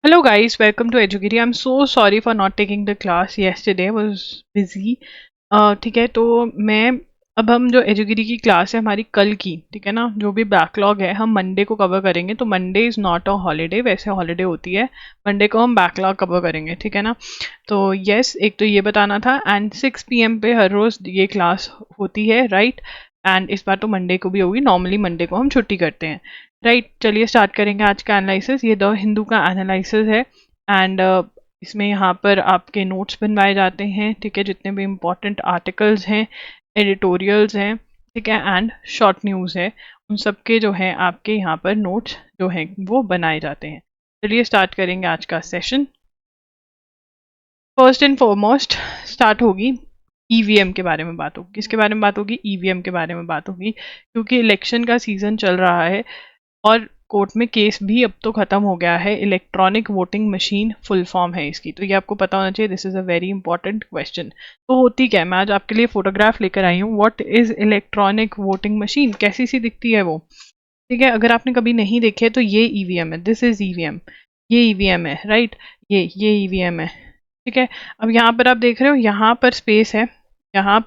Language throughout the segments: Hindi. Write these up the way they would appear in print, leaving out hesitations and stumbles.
Hello guys, welcome to Edugiri. I'm so sorry for not taking the class yesterday. I was busy. ठीक है, तो मैं अब हम जो एजुगिरी की क्लास है हमारी कल की, ठीक है ना, जो भी बैकलॉग है हम मंडे को कवर करेंगे. तो Monday is not a holiday, वैसे हॉलीडे होती है. मंडे को हम बैकलॉग कवर करेंगे, ठीक है ना. तो यस, एक तो ये बताना था. एंड 6 PM पे हर रोज़ ये क्लास होती है, राइट. एंड इस बार तो मंडे को भी होगी. नॉर्मली मंडे को हम छुट्टी करते हैं, राइट. चलिए स्टार्ट करेंगे आज का एनालिसिस. ये द हिंदू का एनालिसिस है. एंड इसमें यहाँ पर आपके नोट्स बनवाए जाते हैं, ठीक है, जितने भी इम्पोर्टेंट आर्टिकल्स हैं, एडिटोरियल्स हैं, ठीक है, एंड शॉर्ट न्यूज़ है, उन सब के जो है आपके यहाँ पर नोट्स जो हैं वो बनाए जाते हैं. चलिए स्टार्ट करेंगे आज का session. First and foremost start होगी ईवीएम के बारे में बात होगी. किसके बारे में बात होगी? ईवीएम के बारे में बात होगी, क्योंकि इलेक्शन का सीज़न चल रहा है और कोर्ट में केस भी अब तो ख़त्म हो गया है. Electronic voting machine full form है इसकी, तो ये आपको पता होना चाहिए. This is a very important question. तो होती क्या है, मैं आज आपके लिए फोटोग्राफ लेकर आई हूँ. What is electronic voting machine, कैसी सी दिखती है वो, ठीक है. अगर आपने कभी नहीं देखे है तो ये ईवीएम है. This is EVM. ये ईवीएम है, राइट. ये ईवीएम है, ठीक है. अब यहाँ पर आप देख रहे हो, यहाँ पर स्पेस है, यहाँ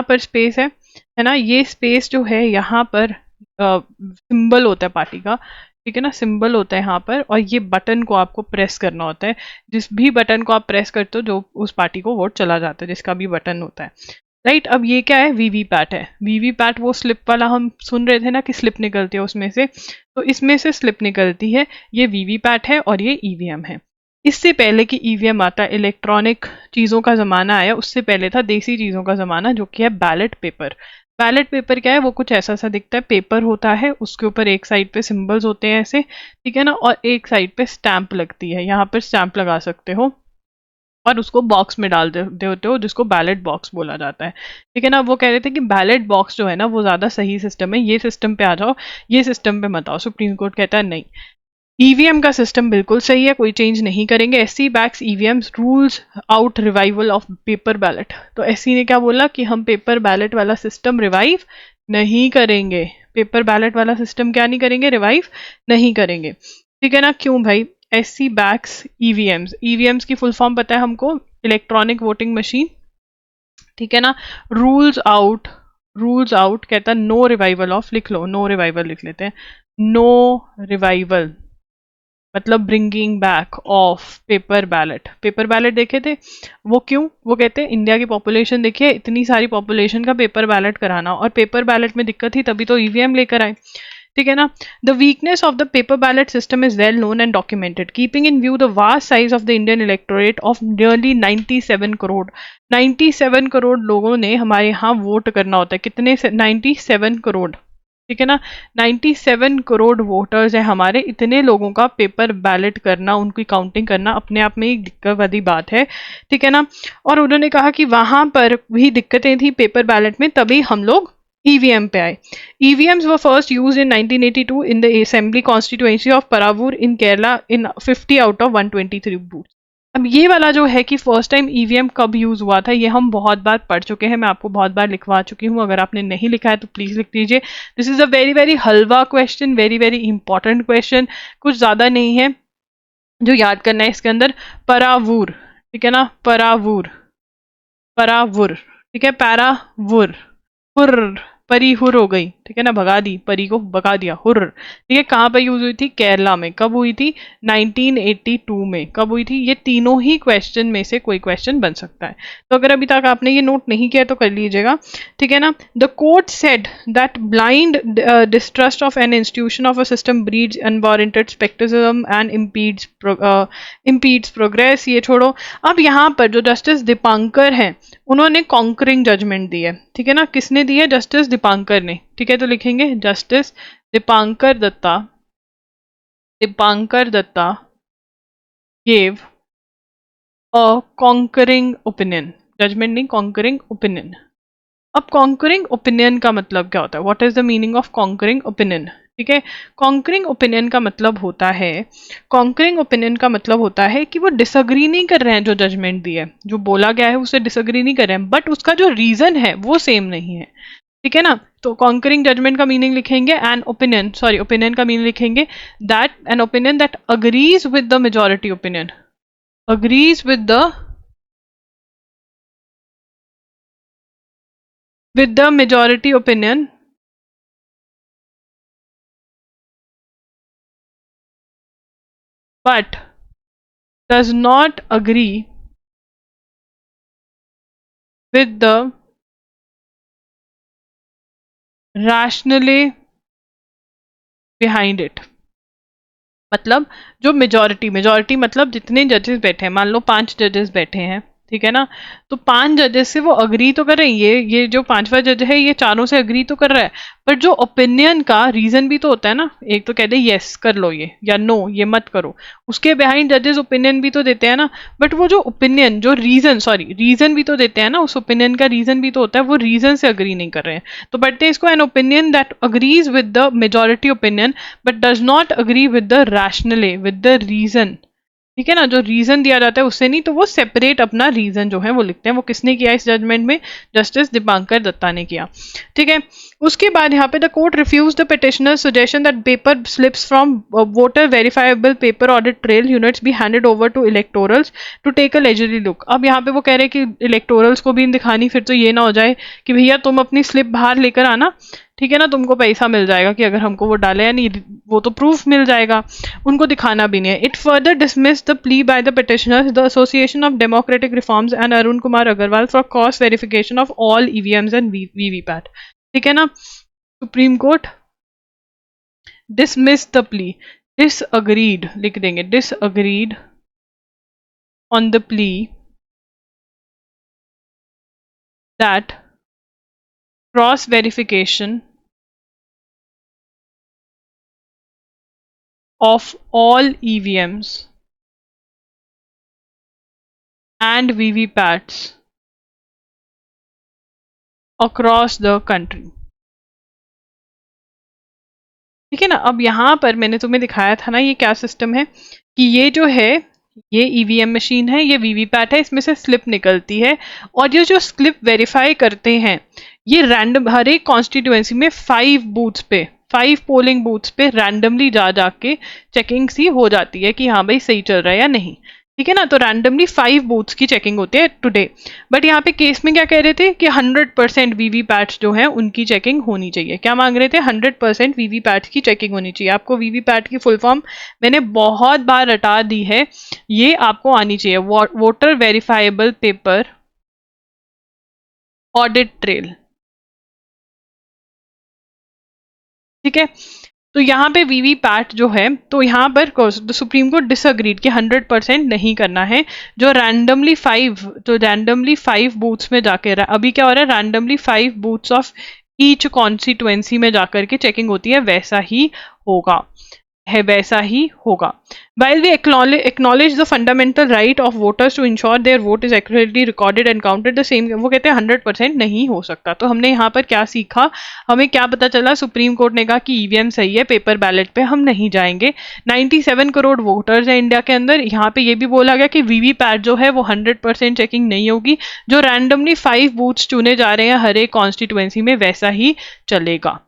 पर स्पेस है ना. ये स्पेस जो है यहाँ पर सिंबल होता है पार्टी का, ठीक है ना, सिंबल होता है यहाँ पर. और ये बटन को आपको प्रेस करना होता है. जिस भी बटन को आप प्रेस करते हो जो उस पार्टी को वोट चला जाता है, जिसका भी बटन होता है, राइट. अब ये क्या है? वीवीपैट है. वीवीपैट वो स्लिप वाला हम सुन रहे थे ना कि स्लिप निकलती है उसमें से, तो इसमें से स्लिप निकलती है. ये वीवीपैट है और ये ईवीएम है. इससे पहले कि ईवीएम आता, इलेक्ट्रॉनिक चीज़ों का ज़माना आया, उससे पहले था देसी चीज़ों का ज़माना, जो कि है बैलेट पेपर. बैलेट पेपर क्या है? वो कुछ ऐसा सा दिखता है, पेपर होता है, उसके ऊपर एक साइड पे सिंबल्स होते हैं ऐसे, ठीक है ना, और एक साइड पे स्टैंप लगती है. यहाँ पर स्टैंप लगा सकते हो और उसको बॉक्स में डाल देते होते हो, जिसको बैलेट बॉक्स बोला जाता है, ठीक है ना. वो कह रहे थे कि बैलेट बॉक्स जो है ना वो ज़्यादा सही सिस्टम है, ये सिस्टम पे आ जाओ, ये सिस्टम पे मत आओ. सुप्रीम कोर्ट कहता है नहीं, ईवीएम का सिस्टम बिल्कुल सही है, कोई चेंज नहीं करेंगे. SC backs EVMs rules out revival of paper ballot. तो एससी ने क्या बोला कि हम पेपर बैलेट वाला सिस्टम रिवाइव नहीं करेंगे. पेपर बैलेट वाला सिस्टम क्या नहीं करेंगे? रिवाइव नहीं करेंगे, ठीक है ना. क्यों भाई? SC backs EVMs. ईवीएम्स की फुल फॉर्म पता है हमको? इलेक्ट्रॉनिक वोटिंग मशीन, ठीक है ना. रूल्स आउट कहता है नो रिवाइवल ऑफ, लिख लो, नो रिवाइवल लिख लेते हैं. नो रिवाइवल मतलब bringing back of paper ballot. Paper ballot देखे थे वो क्यों? वो कहते हैं इंडिया की पॉपुलेशन देखिए, इतनी सारी पॉपुलेशन का पेपर बैलेट कराना, और पेपर बैलेट में दिक्कत थी, तभी तो ईवीएम लेकर आए, ठीक है ना. The weakness of the paper ballot system is well known and documented, keeping in view the vast size of the Indian electorate of nearly 97 crore. 97 crore लोगों ने हमारे यहाँ वोट करना होता है. कितने से? 97 करोड़, ठीक है ना. 97 करोड़ वोटर्स हैं हमारे. इतने लोगों का पेपर बैलेट करना, उनकी काउंटिंग करना अपने आप में एक दिक्कत वाली बात है, ठीक है ना. और उन्होंने कहा कि वहां पर भी दिक्कतें थी पेपर बैलेट में, तभी हम लोग ईवीएम पे आए. EVMs were first used in 1982 in the assembly constituency of Paravur in Kerala in 50 out of 123 booth. अब ये वाला जो है कि फर्स्ट टाइम ईवीएम कब यूज़ हुआ था, ये हम बहुत बार पढ़ चुके हैं, मैं आपको बहुत बार लिखवा चुकी हूँ. अगर आपने नहीं लिखा है तो प्लीज़ लिख दीजिए. This is a very very halwa question, very very important question. कुछ ज़्यादा नहीं है जो याद करना है इसके अंदर. परावूर, ठीक है ना, परावूर, परावुर, ठीक है, पैरावुर. हुर, परी हुर हो गई, ठीक है ना, भगा दी, परी को भगा दिया, हुर, ठीक है. कहाँ पर यूज हुई थी? केरला में. कब हुई थी? 1982 में. कब हुई थी? ये तीनों ही क्वेश्चन में से कोई क्वेश्चन बन सकता है. तो अगर अभी तक आपने ये नोट नहीं किया तो कर लीजिएगा, ठीक है ना. The court said that blind distrust of an institution of a system breeds unwarranted scepticism and impedes progress. ये छोड़ो. अब यहाँ पर जो जस्टिस दीपांकर हैं उन्होंने कॉन्करिंग जजमेंट दी है, ठीक है ना. किसने दी है? जस्टिस दीपांकर ने, ठीक है. तो लिखेंगे Justice Dipankar Datta, Dipankar Datta gave a concurring opinion. Judgement नहीं, कॉन्करिंग ओपिनियन. अब कॉन्करिंग ओपिनियन का मतलब क्या होता है? What is the meaning of concurring opinion, ठीक है. कॉन्करिंग ओपिनियन का मतलब होता है, कॉन्करिंग ओपिनियन का मतलब होता है कि वो डिसअग्री नहीं कर रहे हैं, जो जजमेंट दी है, जो बोला गया है उसे डिसअग्री नहीं कर रहे हैं, बट उसका जो रीजन है वो सेम नहीं है, ठीक है ना. तो कॉन्करिंग जजमेंट का मीनिंग लिखेंगे ओपिनियन का मीनिंग लिखेंगे that N opinion that agrees with the majority opinion, agrees with the majority opinion but does not agree with the rationale behind it। मतलब जो मेजॉरिटी मतलब जितने जजेस बैठे हैं, मान लो 5 जजेस बैठे हैं, ठीक है ना, तो 5 जजेस से वो अग्री तो कर रहे हैं, ये जो 5वां जज है ये चारों से अग्री तो कर रहा है, बट जो ओपिनियन का रीजन भी तो होता है ना, एक तो कहते हैं यस कर लो ये, या नो ये मत करो, उसके बिहाइंड जजेस ओपिनियन भी तो देते हैं ना, बट वो जो ओपिनियन जो रीजन भी तो देते हैं ना, उस ओपिनियन का रीजन भी तो होता है, वो रीजन से अग्री नहीं कर रहे हैं, तो पढ़ते हैं इसको an opinion that agrees with the majority opinion but does not agree with the rationale, with the reason, ठीक है ना, जो रीजन दिया जाता है उससे नहीं, तो वो सेपरेट अपना रीजन जो है वो लिखते हैं। वो किसने किया इस जजमेंट में? जस्टिस दीपांकर दत्ता ने किया, ठीक है। उसके बाद यहाँ पे the court refuse the petitioner suggestion that paper slips from voter verifiable paper audit trail units be handed over to electorals to take a leisurely look. अब यहाँ पे वो कह रहे हैं कि इलेक्टोरल्स को भी दिखानी, फिर तो ये ना हो जाए कि भैया तुम अपनी स्लिप बाहर लेकर आना, ठीक है ना, तुमको पैसा मिल जाएगा कि अगर हमको वो डाले या नहीं, वो तो प्रूफ मिल जाएगा, उनको दिखाना भी नहीं है। It further dismiss the plea by the petitioners the Association of Democratic Reforms and Arun Kumar Agarwal for cross verification of all EVMs and VVPAT, ठीक है ना। Supreme Court dismiss the plea, disagreed लिख देंगे, disagreed on the plea that cross verification of all EVMs and VVPATs across the country, ठीक है ना। अब यहाँ पर मैंने तुम्हें दिखाया था ना ये क्या सिस्टम है, कि ये जो है ये ईवीएम मशीन है, ये वीवीपैट है, इसमें से स्लिप निकलती है, और ये जो स्लिप वेरीफाई करते हैं ये रैंडम हर एक कॉन्स्टिट्यूएंसी में 5 बूथ्स पे 5 पोलिंग बूथ्स पे रैंडमली जा के चेकिंग सी हो जाती है कि हाँ भाई सही चल रहा है या नहीं, ठीक है ना। तो रैंडमली 5 बूथ्स की चेकिंग होती है टुडे, बट यहाँ पे केस में क्या कह रहे थे कि 100% वीवीपैट्स जो हैं उनकी चेकिंग होनी चाहिए। क्या मांग रहे थे? 100% वीवीपैट्स की चेकिंग होनी चाहिए। आपको वीवीपैट की फुल फॉर्म मैंने बहुत बार रटा दी है, ये आपको आनी चाहिए, voter verifiable paper audit trail, ठीक है। तो यहाँ पे वीवीपैट जो है, तो यहाँ पर सुप्रीम कोर्ट डिसअग्रीड कि 100% नहीं करना है, जो रैंडमली 5 बूथ्स में जाके, अभी क्या हो रहा है, randomly 5 booths of each constituency में जाकर के चेकिंग होती है, वैसा ही होगा। While we acknowledge the fundamental right of voters to ensure their vote is accurately recorded and counted, the same, वो कहते हैं 100% नहीं हो सकता। तो हमने यहाँ पर क्या सीखा, हमें क्या पता चला, सुप्रीम कोर्ट ने कहा कि ईवीएम सही है, पेपर बैलेट पे हम नहीं जाएंगे। 97 करोड़ वोटर्स हैं इंडिया के अंदर, यहाँ पे ये भी बोला गया कि वीवीपैट जो है वो 100% चेकिंग नहीं होगी, जो रैंडमली 5 बूथ्स चुने जा रहे हैं हर एक कॉन्स्टिट्यूएंसी में वैसा ही चलेगा,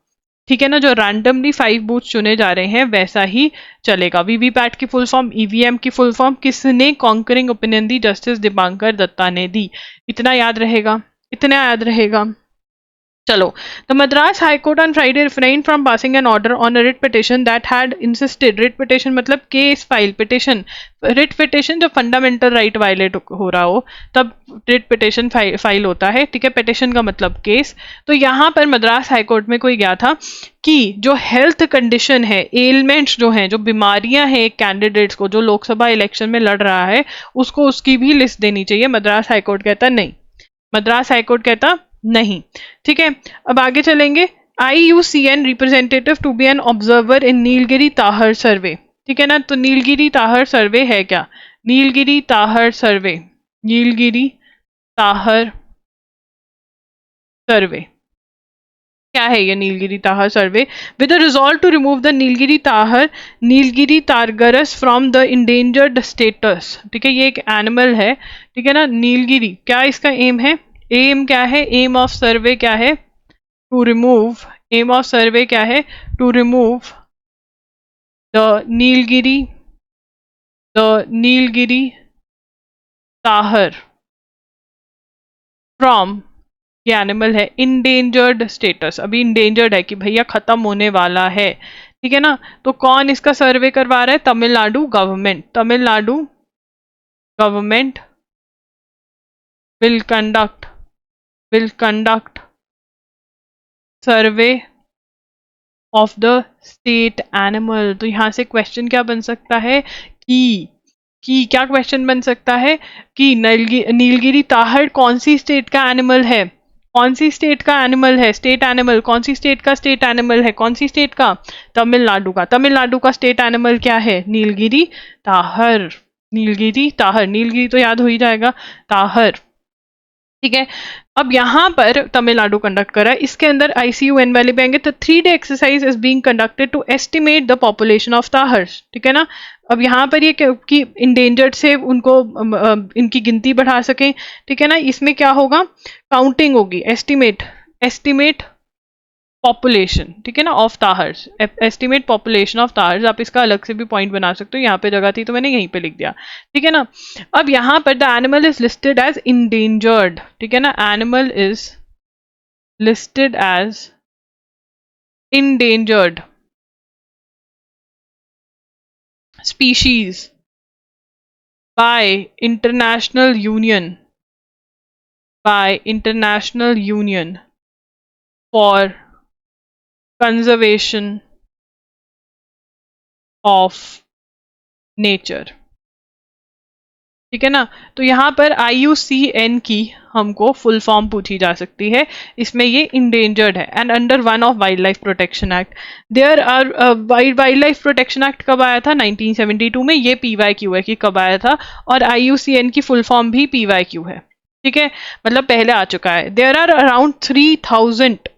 ठीक है ना। जो रैंडमली 5 बूथ चुने जा रहे हैं वैसा ही चलेगा। वीवीपैट की फुल फॉर्म, ईवीएम की फुल फॉर्म किसने कॉन्करिंग ओपिनियन दी? जस्टिस दीपांकर दत्ता ने दी। इतना याद रहेगा। चलो, the Madras high court on Friday refrain from passing an order on a writ petition that had insisted, writ petition मतलब case file, petition, writ petition जब फंडामेंटल राइट वायलेट हो रहा हो तब रिट पिटिशन फाइल होता है, ठीक है। पिटिशन का मतलब केस। तो यहाँ पर मद्रास हाई कोर्ट में कोई गया था कि जो हेल्थ कंडीशन है, एलिमेंट्स जो हैं, जो बीमारियां हैं एक कैंडिडेट्स को जो लोकसभा इलेक्शन में लड़ रहा है, उसको उसकी भी लिस्ट देनी चाहिए। मद्रास हाई कोर्ट कहता नहीं, मद्रास हाई कोर्ट कहता नहीं, ठीक है। अब आगे चलेंगे। IUCN representative to be an observer in Nilgiri tahr survey, ठीक है ना। तो नीलगिरी ताहर सर्वे है क्या? नीलगिरी ताहर सर्वे क्या है ये Nilgiri tahr survey? With a resolve to remove the Nilgiri tahrs from the endangered status, ठीक है। ये एक एनिमल है, ठीक है ना। नीलगिरी, क्या इसका एम है? एम क्या है? एम ऑफ सर्वे क्या है? To remove, aim of survey क्या है, to remove the Nilgiri tahr from, ये एनिमल है इंडेंजर्ड स्टेटस, अभी इंडेंजर्ड है कि भैया खत्म होने वाला है, ठीक है ना। तो कौन इसका सर्वे करवा रहा है, Tamil Nadu government, Tamil Nadu government will conduct survey of the state animal. तो यहां से क्वेश्चन क्या बन सकता है कि क्या क्वेश्चन बन सकता है कि नीलगिरी ताहड़ कौन सी स्टेट का एनिमल है, कौन सी स्टेट का एनिमल है, स्टेट एनिमल, कौन सी स्टेट का स्टेट एनिमल है, कौन सी स्टेट का, तमिलनाडु का, तमिलनाडु का स्टेट एनिमल क्या है, नीलगिरी ताहड़, नीलगिरी ताहड़, नीलगिरी तो याद हो ही जाएगा, ताहड़, ठीक है। अब यहाँ पर तमिलनाडु कंडक्ट करा है, इसके अंदर ICUN वाले भी आएंगे। तो 3 day exercise is being conducted to estimate the population of tahrs, ठीक है ना। अब यहाँ पर ये कि इंडेंजर्ड से उनको इनकी गिनती बढ़ा सकें, ठीक है ना। इसमें क्या होगा, काउंटिंग होगी, एस्टिमेट पॉपुलेशन, ठीक है ना, ऑफ ताहर्स, एस्टिमेट पॉपुलेशन ऑफ ताहर्स। आप इसका अलग से भी पॉइंट बना सकते हो, यहाँ पे जगह थी तो मैंने यहीं पे लिख दिया, ठीक है ना। अब यहाँ पर the animal is listed as endangered, ठीक है ना, animal is listed as endangered species by International Union for Conservation of Nature, ठीक है ना। तो यहाँ पर IUCN की हमको फुल फॉर्म पूछी जा सकती है, इसमें ये इंडेंजर्ड है and under one of Wildlife Protection Act. There are Wildlife Protection Act कब आया था, 1972 में, ये PYQ है कि कब आया था, और IUCN की फुल फॉर्म भी PYQ है, ठीक है, मतलब पहले आ चुका है। देयर आर अराउंड 3000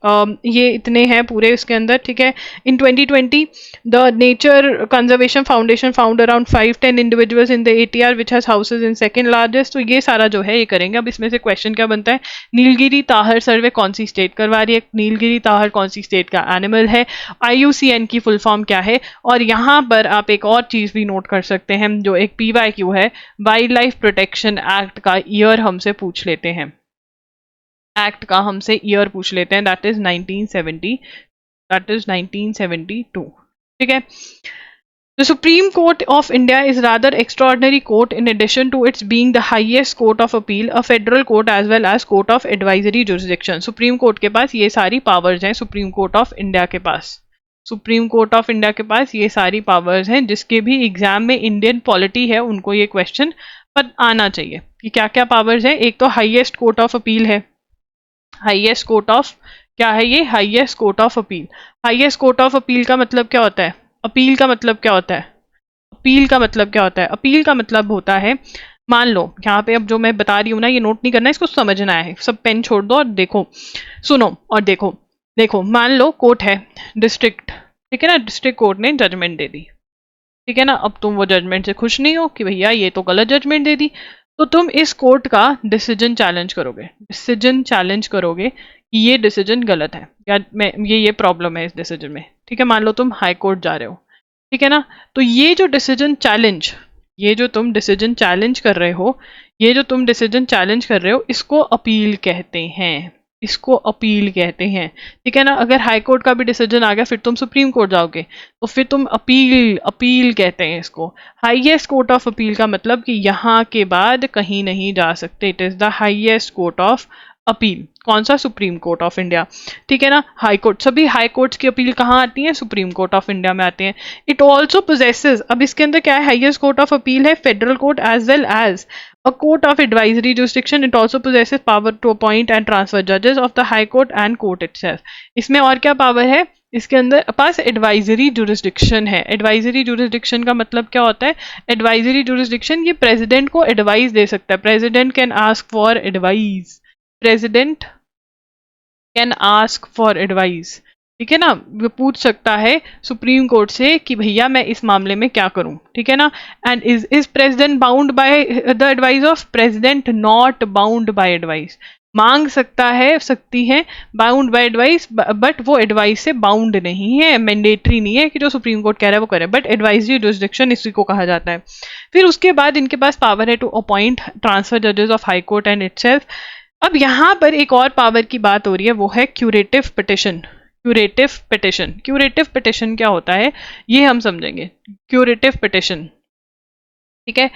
ये इतने हैं पूरे इसके अंदर, ठीक है। इन 2020 the nature conservation foundation found around 5-10 individuals in the ATR which has houses in second largest. तो ये सारा जो है ये करेंगे। अब इसमें से क्वेश्चन क्या बनता है, नीलगिरी ताहर सर्वे कौन सी स्टेट करवा रही है, नीलगिरी ताहर कौन सी स्टेट का एनिमल है, IUCN की फुल फॉर्म क्या है, और यहाँ पर आप एक और चीज भी नोट कर सकते हैं जो एक PYQ है, वाइल्ड लाइफ प्रोटेक्शन एक्ट का ईयर हमसे पूछ लेते हैं, एक्ट का हमसे ईयर पूछ लेते हैं, दैट इज 1972, ठीक है। The Supreme Court of India is rather extraordinary court in addition to its being the highest court of appeal, a federal court as well as court of advisory jurisdiction. Supreme Court के पास ये सारी powers हैं, Supreme Court of India के पास, Supreme Court of India के पास ये सारी powers हैं। जिसके भी एग्जाम में इंडियन पॉलिटी है उनको ये क्वेश्चन पर आना चाहिए कि क्या क्या पावर्स है। एक तो हाईएस्ट कोर्ट ऑफ अपील है, हाईएस्ट कोर्ट ऑफ क्या है ये, highest court of appeal. Highest court of appeal का मतलब क्या होता है, अपील का मतलब क्या होता है, अपील का मतलब क्या होता है, अपील का मतलब होता है, मान लो यहाँ पे अब जो मैं बता रही हूँ ना, ये नोट नहीं करना है, इसको समझना है, सब पेन छोड़ दो और देखो, सुनो और देखो, देखो मान लो कोर्ट है डिस्ट्रिक्ट, ठीक है ना, डिस्ट्रिक्ट कोर्ट ने जजमेंट दे दी, ठीक है ना। अब तुम वो जजमेंट से खुश नहीं हो कि भैया ये तो गलत जजमेंट दे दी, तो तुम इस कोर्ट का डिसीजन चैलेंज करोगे कि ये डिसीजन गलत है या मैं ये प्रॉब्लम है इस डिसीजन में, ठीक है। मान लो तुम हाई कोर्ट जा रहे हो, ठीक है ना, तो ये जो तुम डिसीजन चैलेंज कर रहे हो, इसको अपील कहते हैं, ठीक है ना। अगर हाई कोर्ट का भी डिसीजन आ गया फिर तुम सुप्रीम कोर्ट जाओगे तो फिर तुम अपील कहते हैं इसको। हाईएस्ट कोर्ट ऑफ अपील का मतलब कि यहाँ के बाद कहीं नहीं जा सकते, it is the highest court of appeal. कौन सा, सुप्रीम कोर्ट ऑफ इंडिया, ठीक है ना। हाई कोर्ट, सभी हाई कोर्ट्स की अपील कहाँ आती है, सुप्रीम कोर्ट ऑफ इंडिया में आते हैं। इट ऑल्सो पोजेसेस, अब इसके अंदर क्या है, हाईएस्ट कोर्ट ऑफ अपील है, federal court as well as a court of advisory jurisdiction. It also possesses power to appoint and transfer judges of the high court and court itself. इसमें और क्या पावर है, इसके अंदर पास एडवाइजरी जुरिस्डिक्शन है। एडवाइजरी जुरिस्डिक्शन का मतलब क्या होता है, एडवाइजरी जुरिस्डिक्शन ये प्रेसिडेंट को एडवाइस दे सकता है, president can ask for advice, ठीक है ना। वो पूछ सकता है सुप्रीम कोर्ट से कि भैया मैं इस मामले में क्या करूं, ठीक है ना। And is president bound by the advice of, president not bound by advice, मांग सकता है, सकती है, बाउंड बाय एडवाइस, बट वो एडवाइस से बाउंड नहीं है, मैंडेटरी नहीं है कि जो सुप्रीम कोर्ट कह रहा है वो करे, बट एडवाइजरी जुरिसडिक्शन इसी को कहा जाता है। फिर उसके बाद इनके पास पावर है टू अपॉइंट ट्रांसफर जजेस of high court and itself. अब यहाँ पर एक और पावर की बात हो रही है, वो है curative petition. Curative petition, curative petition क्या होता है ये हम समझेंगे। क्यूरेटिव पिटिशन, ठीक है।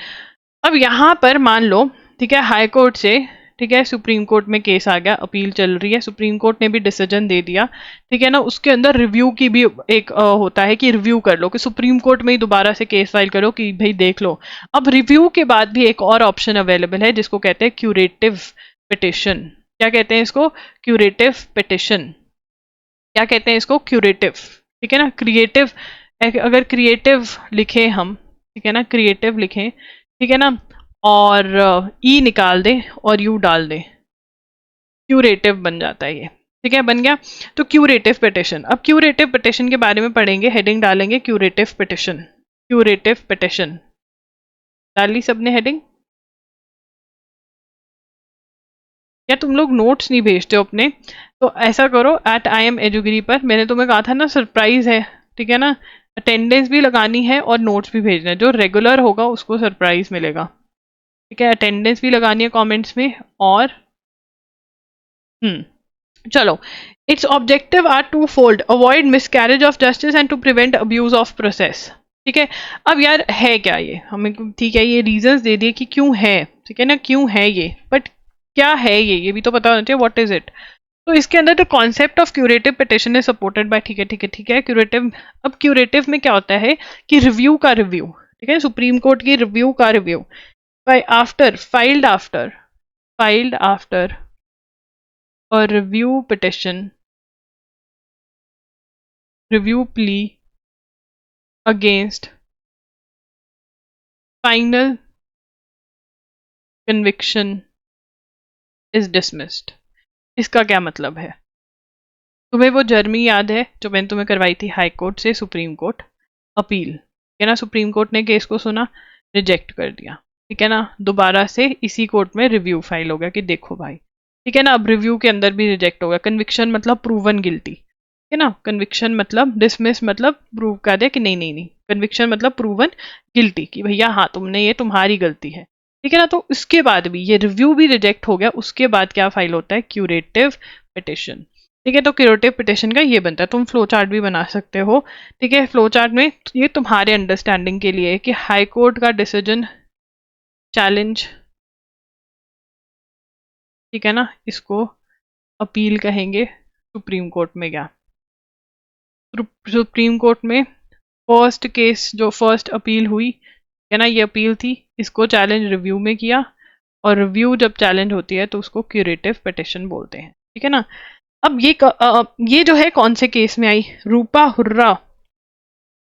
अब यहाँ पर मान लो, ठीक है, हाई कोर्ट से, ठीक है, सुप्रीम कोर्ट में केस आ गया, अपील चल रही है, सुप्रीम कोर्ट ने भी डिसीजन दे दिया, ठीक है ना। उसके अंदर रिव्यू की भी एक होता है कि रिव्यू कर लो, कि सुप्रीम कोर्ट में ही दोबारा से केस फाइल करो कि भाई देख लो। अब रिव्यू के बाद भी एक और ऑप्शन अवेलेबल है जिसको कहते हैं क्यूरेटिव पिटिशन। क्या कहते हैं इसको? Curative petition. क्या कहते हैं इसको? क्यूरेटिव, ठीक है ना। क्रिएटिव, अगर क्रिएटिव लिखे हम, ठीक है ना, क्रिएटिव लिखें, ठीक है ना, और ई निकाल दें और यू डाल दें, क्यूरेटिव बन जाता है ये, ठीक है, बन गया। तो क्यूरेटिव पिटिशन, अब क्यूरेटिव पिटिशन के बारे में पढ़ेंगे, हेडिंग डालेंगे क्यूरेटिव पिटिशन। क्यूरेटिव पिटिशन डाल ली सबने हेडिंग? या तुम लोग नोट्स नहीं भेजते हो अपने? तो ऐसा करो, एट आई एम एजुगिरी पर, मैंने तुम्हें कहा था ना सरप्राइज है, ठीक है ना, अटेंडेंस भी लगानी है और नोट्स भी भेजना है। जो रेगुलर होगा उसको सरप्राइज मिलेगा, ठीक है। अटेंडेंस भी लगानी है कमेंट्स में, और चलो, its objective are twofold, avoid miscarriage of justice and to prevent abuse of process, ठीक है। अब यार है क्या ये, हमें ठीक है ये रीजंस दे दिए कि क्यों है, ठीक है ना, क्यों है ये, बट क्या है ये भी तो पता होना चाहिए, व्हाट इज इट। तो इसके अंदर the concept of curative petition is supported by, ठीक है ठीक है ठीक है, क्यूरेटिव। अब क्यूरेटिव में क्या होता है कि रिव्यू का रिव्यू, ठीक है, सुप्रीम कोर्ट की रिव्यू का review, by after filed after a review petition, review plea against final conviction is dismissed। इसका क्या मतलब है? तुम्हें वो जर्नी याद है जो मैंने तुम्हें करवाई थी हाई कोर्ट से सुप्रीम कोर्ट, अपील, है ना। सुप्रीम कोर्ट ने केस को सुना, रिजेक्ट कर दिया, ठीक है ना। दोबारा से इसी कोर्ट में रिव्यू फाइल हो गया कि देखो भाई, ठीक है ना। अब रिव्यू के अंदर भी रिजेक्ट हो गया। कन्विक्शन मतलब प्रूवन गिल्टी, है ना। कन्विक्शन मतलब, डिसमिस मतलब प्रूव कर दे कि नहीं नहीं नहीं, कन्विक्शन मतलब प्रूवन गिल्टी, कि भैया हाँ तुमने, ये तुम्हारी गलती है, ठीक है ना। तो उसके बाद भी ये रिव्यू भी रिजेक्ट हो गया, उसके बाद क्या फाइल होता है? क्यूरेटिव पिटिशन, ठीक है। तो क्यूरेटिव पिटिशन का ये बनता है, तुम फ्लो चार्ट भी बना सकते हो, ठीक है। फ्लो चार्ट में ये तुम्हारे अंडरस्टैंडिंग के लिए है कि हाई कोर्ट का डिसीजन चैलेंज, ठीक है ना, इसको अपील कहेंगे सुप्रीम कोर्ट में। क्या सुप्रीम कोर्ट में फर्स्ट केस, जो फर्स्ट अपील हुई है ना, ये अपील थी, इसको चैलेंज रिव्यू में किया, और रिव्यू जब चैलेंज होती है तो उसको क्यूरेटिव पिटिशन बोलते हैं, ठीक है ना। अब ये जो है कौन से केस में आई? रूपा हुर्रा।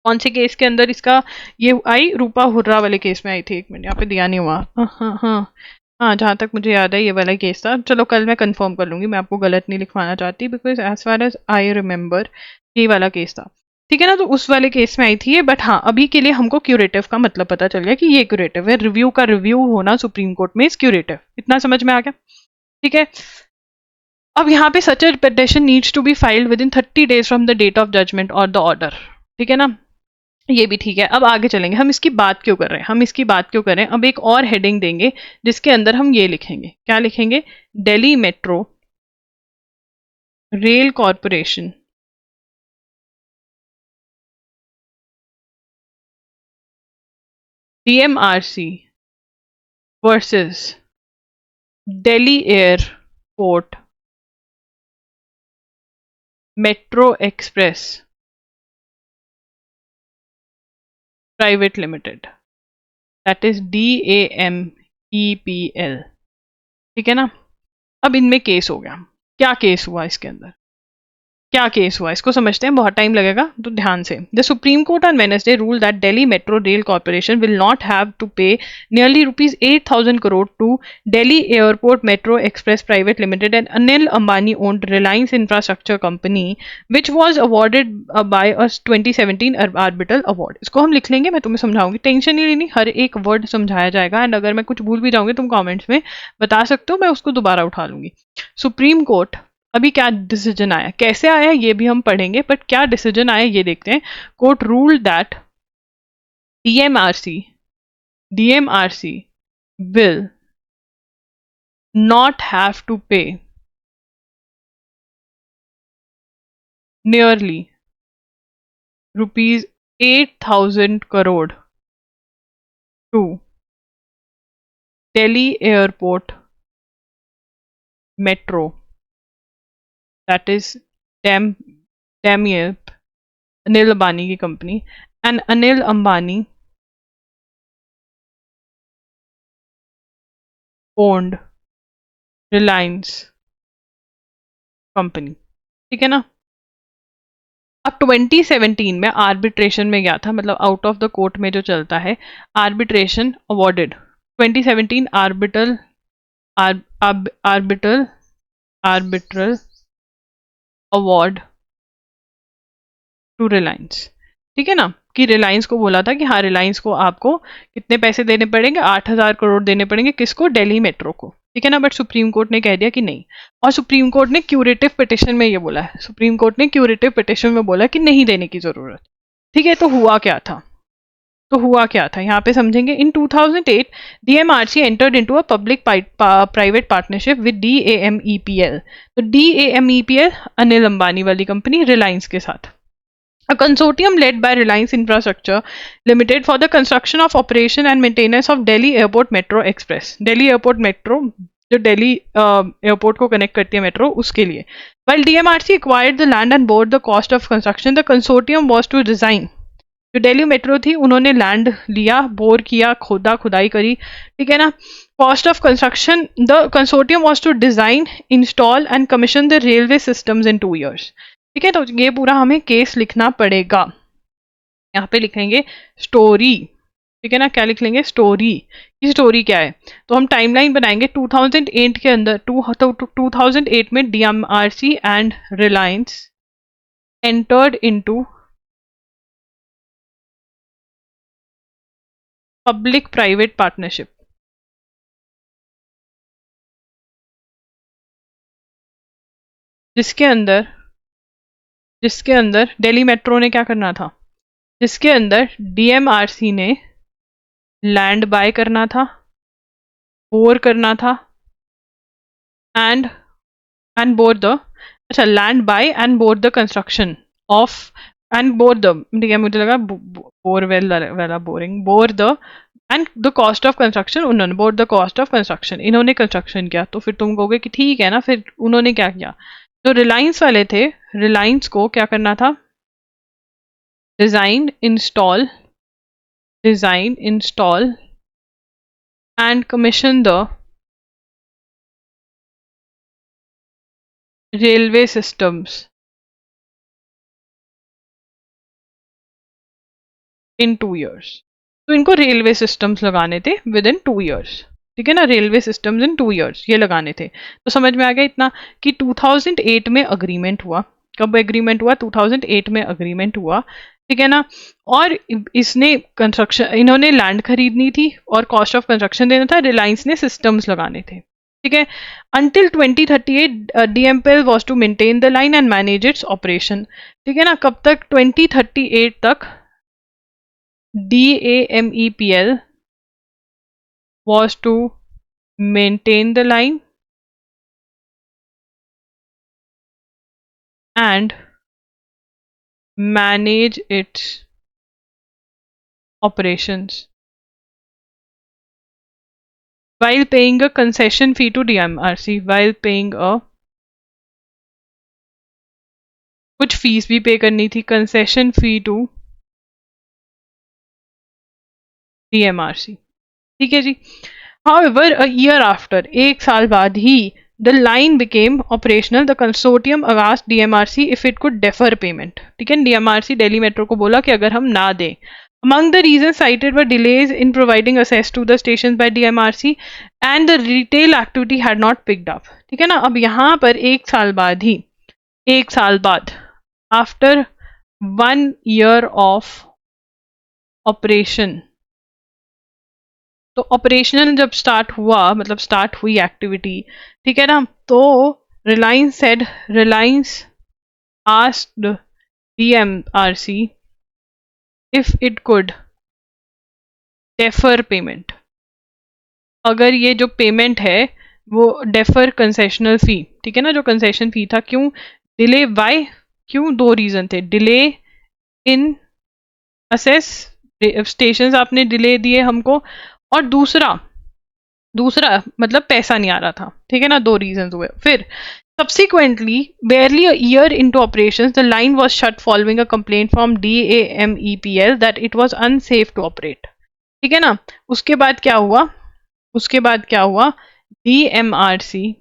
कौन से केस के अंदर इसका ये आई? रूपा हुर्रा वाले केस में आई थी। एक मिनट, यहाँ पे दिया नहीं हुआ, हाँ हाँ हाँ हाँ, जहाँ तक मुझे याद है ये वाला केस था। चलो कल मैं कंफर्म कर लूंगी, मैं आपको गलत नहीं लिखवाना चाहती, because as far as I remember ये वाला केस था, ठीक है ना। तो उस वाले केस में आई थी ये, बट हाँ अभी के लिए हमको क्यूरेटिव का मतलब पता चल गया कि ये क्यूरेटिव है। रिव्यू का रिव्यू होना सुप्रीम कोर्ट में इज क्यूरेटिव, इतना समझ में आ गया, ठीक है। अब यहाँ पे such a petition needs to be filed within 30 days from the date of judgement और द ऑर्डर, ठीक है ना। ये भी ठीक है। अब आगे चलेंगे, हम इसकी बात क्यों कर रहे हैं, हम इसकी बात क्यों कर रहे हैं। अब एक और हेडिंग देंगे जिसके अंदर हम ये लिखेंगे, क्या लिखेंगे? Delhi metro rail corporation DMRC versus Delhi airport metro express private limited, that is DAMEPL, ठीक है ना। अब इनमें केस हो गया। क्या केस हुआ इसके अंदर? क्या केस हुआ इसको समझते हैं, बहुत टाइम लगेगा तो ध्यान से। The supreme court on Wednesday rule that Delhi metro rail corporation will not have to pay nearly ₹8,000 crore to Delhi airport metro express private limited and Anil Ambani owned Reliance infrastructure company which was awarded by a 2017 arbitral award. इसको हम लिख लेंगे, मैं तुम्हें समझाऊंगी, टेंशन ही नहीं, हर एक वर्ड समझाया जाएगा। एंड अगर मैं कुछ भूल भी जाऊंगी तुम कॉमेंट्स में बता सकते हो, मैं उसको दोबारा उठा लूंगी। सुप्रीम कोर्ट अभी क्या डिसीजन आया, कैसे आया ये भी हम पढ़ेंगे, बट क्या डिसीजन आया ये देखते हैं। Court rule that DMRC will not have to pay nearly ₹8,000 crore to Delhi airport metro, that is Damiep, Anil Ambani की company, and Anil Ambani owned Reliance company. ठीक है ना। अब 2017 में आर्बिट्रेशन में गया था, मतलब आउट ऑफ द कोर्ट में जो चलता है, arbitration awarded 2017 arbitral award to Reliance. ठीक है ना, कि रिलायंस को बोला था कि हाँ रिलायंस को आपको कितने पैसे देने पड़ेंगे, 8,000 करोड़ देने पड़ेंगे, किसको, दिल्ली मेट्रो को। ठीक है ना, बट सुप्रीम कोर्ट ने कह दिया कि नहीं, और सुप्रीम कोर्ट ने क्यूरेटिव पिटिशन में ये बोला है, सुप्रीम कोर्ट ने क्यूरेटिव पिटिशन में बोला कि नहीं देने की जरूरत। ठीक है, तो हुआ क्या था, यहाँ पे समझेंगे। इन 2008 DMRC entered into a public private partnership with DAMEPL। तो DAMEPL अनिल अंबानी वाली कंपनी रिलायंस के साथ। A consortium led by Reliance Infrastructure Limited for the construction of operation and maintenance of Delhi Airport Metro Express. Delhi Airport Metro जो दिल्ली एयरपोर्ट को कनेक्ट करती है मेट्रो, उसके लिए। While DMRC acquired the land and bore the cost of construction, the consortium was to design। जो दिल्ली मेट्रो थी उन्होंने लैंड लिया, बोर किया, खुदाई करी। ठीक है ना। Cost of construction, the consortium was to design, install and commission the railway systems in 2 years। ठीक है, तो ये पूरा हमें केस लिखना पड़ेगा। यहाँ पे लिखेंगे स्टोरी। ठीक है ना, क्या लिख लेंगे, स्टोरी। ये स्टोरी क्या है, तो हम टाइमलाइन बनाएंगे। 2008 के अंदर 2008 में DMRC and Reliance entered into public private partnership, जिसके अंदर दिल्ली मेट्रो ने क्या करना था, जिसके अंदर DMRC ने लैंड बाय करना था, बोर करना था, एंड बोर द, अच्छा, land by and bore the construction of, and bore the, ठीक है, मुझे लगा बोरवेल वाला boring, bore the and the cost of construction, उन्होंने bore the cost of construction, इन्होंने कंस्ट्रक्शन किया। तो फिर तुम कहोगे कि ठीक है ना, फिर उन्होंने क्या किया, जो रिलायंस वाले थे, रिलायंस को क्या करना था, design install and commission the railway systems in 2 years। तो इनको रेलवे सिस्टम्स लगाने थे विद इन 2 years। ठीक है ना, रेलवे सिस्टम्स इन 2 years ये लगाने थे। तो समझ में आ गया इतना कि 2008 में अग्रीमेंट हुआ। कब एग्रीमेंट हुआ, 2008 में अग्रीमेंट हुआ। ठीक है ना, और इसने कंस्ट्रक्शन, इन्होंने लैंड खरीदनी थी और कॉस्ट ऑफ कंस्ट्रक्शन देना था, रिलायंस ने सिस्टम्स लगाने थे। ठीक है, until 2038 DMPL was to maintain the line and manage its operation. ठीक है ना, कब तक, 2038 तक DAMEPL was to maintain the line and manage its operations while paying a concession fee to DMRC, while paying a, कुछ फीस भी पे करनी थी, concession fee to DMRC। ठीक है जी। However, a year after, एक साल बाद ही the line became operational, the consortium asked DMRC if it could defer payment. ठीक है, डीएमआरसी दिल्ली मेट्रो को बोला कि अगर हम ना दें। Among the reasons cited were delays in providing access to the stations by DMRC and the retail activity had not picked up। ठीक है ना, अब यहाँ पर एक साल बाद आफ्टर 1 year ऑफ ऑपरेशन, तो ऑपरेशनल जब स्टार्ट हुआ, मतलब स्टार्ट हुई एक्टिविटी, ठीक है ना, तो Reliance asked DMRC if it could defer payment, अगर ये जो पेमेंट है वो डेफर कंसेशनल फी, ठीक है ना, जो कंसेशन फी था, क्यों डिले बाय, क्यों, 2 रीजन थे, डिले इन असेस स्टेशंस आपने डिले दिए हमको, और दूसरा मतलब पैसा नहीं आ रहा था। ठीक है ना, 2 रीजन हुए। फिर subsequently barely a year into operations the line was shut following a complaint from DAMEPL that it was unsafe to operate। ठीक है ना, उसके बाद क्या हुआ, DMRC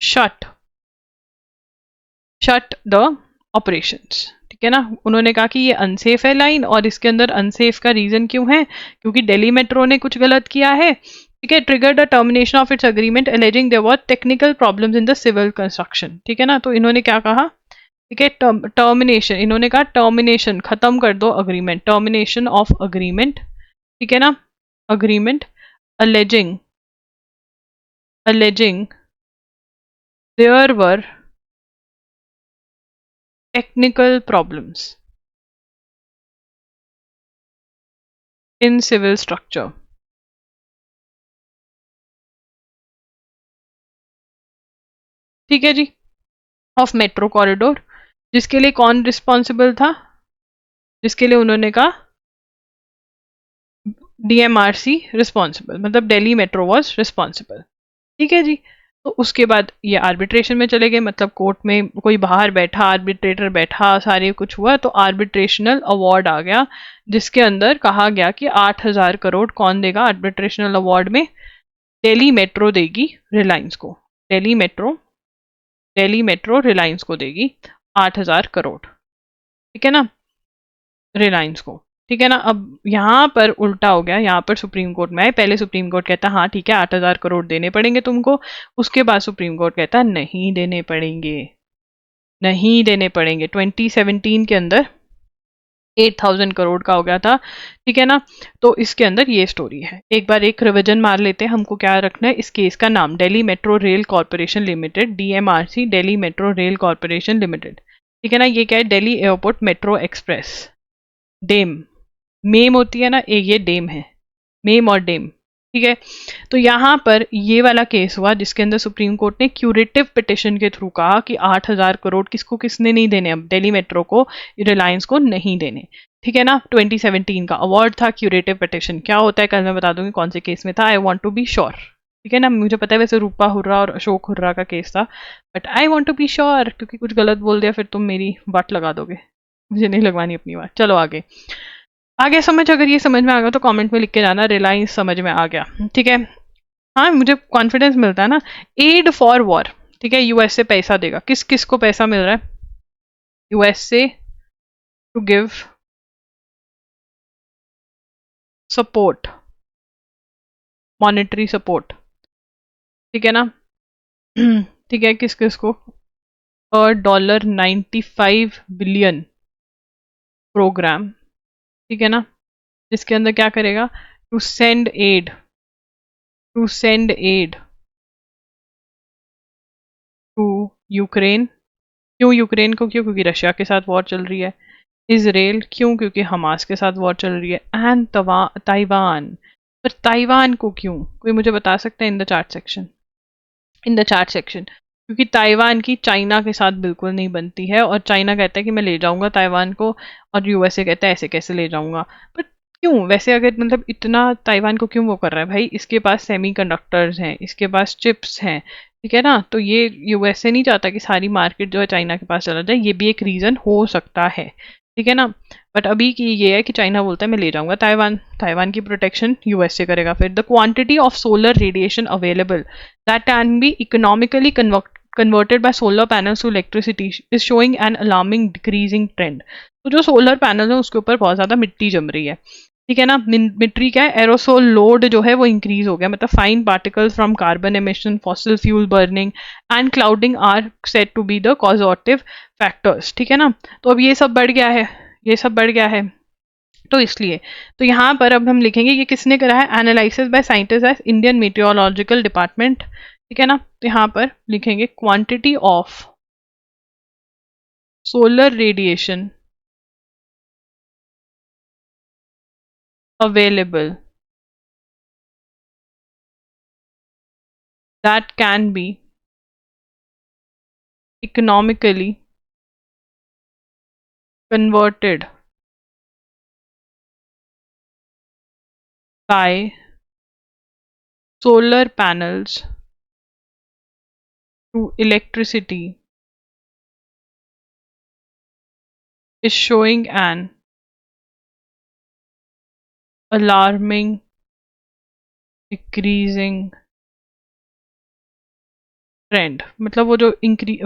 shut the operations। ठीक है ना, उन्होंने कहा कि ये अनसेफ है लाइन, और इसके अंदर अनसेफ का रीजन क्यों है, क्योंकि दिल्ली मेट्रो ने कुछ गलत किया है। ठीक है, triggered the termination of its agreement alleging there were technical problems in the civil construction. ठीक है ना, तो इन्होंने क्या कहा, ठीक है, टर्मिनेशन, इन्होंने कहा टर्मिनेशन, खत्म कर दो अग्रीमेंट, टर्मिनेशन ऑफ अग्रीमेंट। ठीक है ना, agreement alleging there were technical problems in civil structure। ठीक है जी, ऑफ मेट्रो कॉरिडोर, जिसके लिए कौन रिस्पॉन्सिबल था, जिसके लिए उन्होंने कहा डीएमआरसी रिस्पॉन्सिबल, मतलब दिल्ली मेट्रो वाज रिस्पॉन्सिबल। ठीक है जी, तो उसके बाद ये आर्बिट्रेशन में चले गए, मतलब कोर्ट में कोई बाहर बैठा, आर्बिट्रेटर बैठा, सारे कुछ हुआ, तो आर्बिट्रेशनल अवार्ड आ गया, जिसके अंदर कहा गया कि 8,000 करोड़ कौन देगा आर्बिट्रेशनल अवार्ड में, दिल्ली मेट्रो देगी रिलायंस को, दिल्ली मेट्रो रिलायंस को देगी 8,000 करोड़। ठीक है ना, रिलायंस को। ठीक है ना, अब यहाँ पर उल्टा हो गया, यहाँ पर सुप्रीम कोर्ट में आए, पहले सुप्रीम कोर्ट कहता हाँ ठीक है 8,000 करोड़ देने पड़ेंगे तुमको, उसके बाद सुप्रीम कोर्ट कहता नहीं देने पड़ेंगे। 2017 के अंदर 8,000 करोड़ का हो गया था। ठीक है ना, तो इसके अंदर ये स्टोरी है। एक बार एक रिविजन मार लेते हैं, हमको क्या रखना है, इस केस का नाम Delhi metro rail corporation limited, DMRC, Delhi metro rail corporation limited. ठीक है ना, ये क्या है, दिल्ली एयरपोर्ट मेट्रो एक्सप्रेस, डेम, मेम होती है ना, ये डेम है, मेम और डेम। ठीक है, तो यहाँ पर ये वाला केस हुआ जिसके अंदर सुप्रीम कोर्ट ने क्यूरेटिव पिटिशन के थ्रू कहा कि 8,000 करोड़ किसने नहीं देने, अब दिल्ली मेट्रो को, रिलायंस को नहीं देने। ठीक है ना, 2017 का अवार्ड था, क्यूरेटिव पिटिशन क्या होता है कल मैं बता दूंगी कौन से केस में था, I want to be sure. ठीक है ना, मुझे पता है वैसे रूपा हुर्रा और अशोक हुर्रा का केस था, but I want to be sure, क्योंकि कुछ गलत बोल दिया फिर तुम मेरी वाट लगा दोगे, मुझे नहीं लगवानी अपनी वाट। चलो आगे समझ, अगर ये समझ में आ गया तो कमेंट में लिख के जाना रिलायंस समझ में आ गया। ठीक है, हाँ मुझे कॉन्फिडेंस मिलता है ना। एड फॉर वॉर, ठीक है, यूएस से पैसा देगा, किस को पैसा मिल रहा है, यूएस से to give support, monetary support. ठीक है ना, ठीक है, किस को, $95 बिलियन प्रोग्राम। ठीक है ना, जिसके अंदर क्या करेगा, to send aid to Ukraine. क्यों यूक्रेन को, क्योंकि रशिया के साथ वॉर चल रही है। इजराइल, क्यों, क्योंकि हमास के साथ वॉर चल रही है। एंड ताइवान, पर ताइवान को क्यों, कोई मुझे बता सकता है इन द चार्ट सेक्शन, क्योंकि ताइवान की चाइना के साथ बिल्कुल नहीं बनती है, और चाइना कहता है कि मैं ले जाऊंगा ताइवान को, और यूएसए कहता है ऐसे कैसे ले जाऊंगा। बट क्यों, वैसे अगर मतलब इतना ताइवान को क्यों वो कर रहा है भाई, इसके पास सेमीकंडक्टर्स हैं, इसके पास चिप्स हैं। ठीक है ना, तो ये यूएसए नहीं चाहता कि सारी मार्केट जो है चाइना के पास चला जाए, ये भी एक रीजन हो सकता है। ठीक है ना। बट अभी की ये है कि चाइना बोलता है मैं ले जाऊंगा ताइवान, ताइवान की प्रोटेक्शन यूएसए करेगा। फिर the quantity of solar radiation available that can be economically converted by solar panels to electricity is showing an alarming decreasing trend। तो जो सोलर पैनल है उसके ऊपर बहुत ज्यादा मिट्टी जम रही है, ठीक है ना। मिट्टी क्या है, एरोसोल लोड जो है वो इंक्रीज हो गया, मतलब fine particles from carbon emission, fossil fuel burning and clouding are set to be the causative factors, ठीक है ना। तो अब ये सब बढ़ गया है, ये सब बढ़ गया है। तो इसलिए तो यहाँ पर अब हम लिखेंगे ये किसने करा है, analysis by scientist at Indian meteorological department, ठीक है ना। तो यहाँ पर लिखेंगे quantity of solar radiation available that can be economically converted by solar panels to electricity is showing an alarming decreasing trend. मतलब वो जो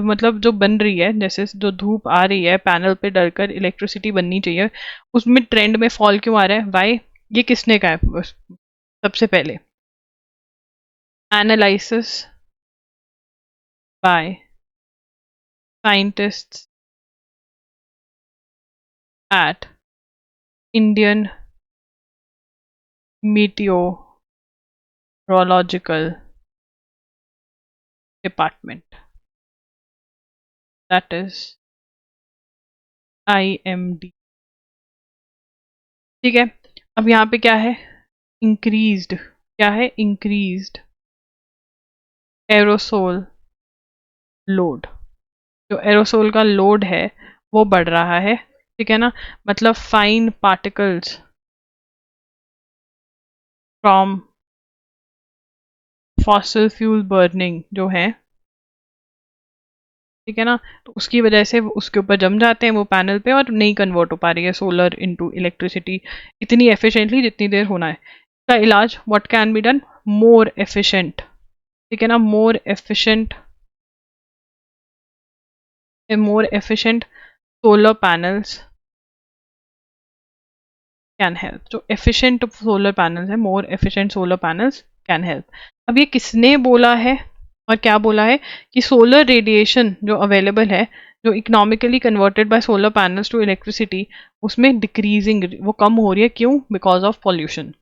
मतलब जो बन रही है, जैसे जो धूप आ रही है पैनल पे डलकर इलेक्ट्रिसिटी बननी चाहिए, उसमें ट्रेंड में फॉल क्यों आ रहा है, वाई, ये किसने कहा है। सबसे पहले analysis by scientists at Indian meteorological department, that is IMD, ठीक है। अब यहाँ पे क्या है, इंक्रीज्ड, क्या है, इंक्रीज्ड एरोसोल लोड। जो एरोसोल का लोड है वो बढ़ रहा है, ठीक है ना। मतलब fine particles from fossil fuel burning जो है, ठीक है ना, तो उसकी वजह से उसके ऊपर जम जाते हैं वो पैनल पे और नहीं कन्वर्ट हो पा रही है सोलर इनटू इलेक्ट्रिसिटी इतनी एफिशिएंटली जितनी देर होना है। इसका इलाज what can be done, more efficient, ठीक है ना, more efficient, more efficient solar panels can help. जो एफिशिएंट सोलर पैनल्स है, more efficient solar panels can help. अब ये किसने बोला है और क्या बोला है कि सोलर रेडिएशन जो अवेलेबल है, जो economically converted by solar panels to electricity, उसमें डिक्रीजिंग, वो कम हो रही है, क्यों, because of pollution.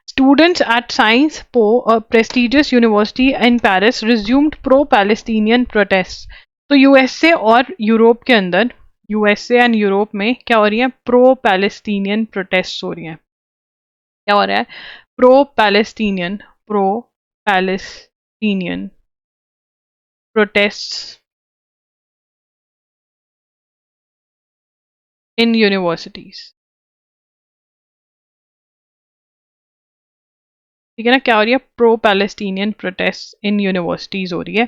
Students at Sciences Po, a prestigious university in Paris, resumed pro-Palestinian protests। तो यूएसए और यूरोप के अंदर, यूएसए एंड यूरोप में क्या हो रही है, प्रो पैलेस्टीनियन प्रोटेस्ट हो रही है। क्या हो रहा है, pro Palestinian protest in universities, ठीक है ना। क्या हो रही है, pro Palestinian protest in universities हो रही है,